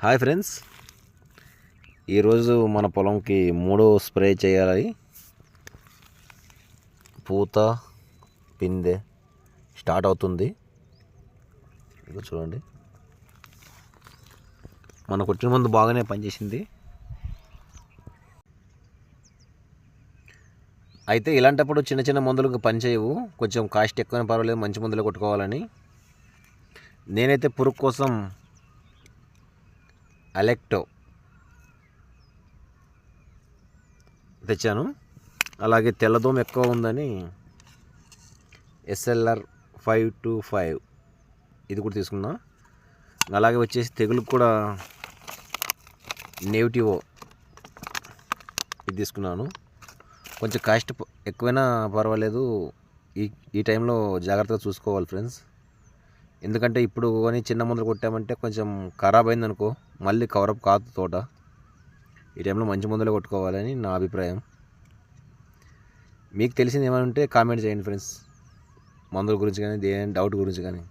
Hi friends, ఈరోజు మన పొలంకి మూడో స్ప్రే చేయాలి. పూత పిందె స్టార్ట్ అవుతుంది. ఇక చూడండి, మన కొట్టిన మందు బాగానే పనిచేసింది. అయితే ఇలాంటప్పుడు చిన్న చిన్న మందులకు పనిచేయవు, కొంచెం కాస్ట్ ఎక్కువైనా పర్వాలేదు, మంచి మందులు కొట్టుకోవాలని నేనైతే పురుగు కోసం అలెక్టో తెచ్చాను. అలాగే తెల్లదోమ ఎక్కువ ఉందని SLR 525 ఇది కూడా తీసుకున్నా. అలాగే వచ్చేసి తెగులుకు కూడా నేటివో ఇది తీసుకున్నాను. కొంచెం కాస్ట్ ఎక్కువైనా పర్వాలేదు, ఈ టైంలో జాగ్రత్తగా చూసుకోవాలి ఫ్రెండ్స్. ఎందుకంటే ఇప్పుడు కానీ చిన్న మందులు కొట్టామంటే కొంచెం ఖరాబ్ అయిందనుకో, మళ్ళీ కవరప్ కాదు తోట. ఈ టైంలో మంచి మందులే కొట్టుకోవాలని నా అభిప్రాయం. మీకు తెలిసింది ఏమైనా ఉంటే కామెంట్ చేయండి ఫ్రెండ్స్, మందుల గురించి కానీ, దేని డౌట్ గురించి కానీ.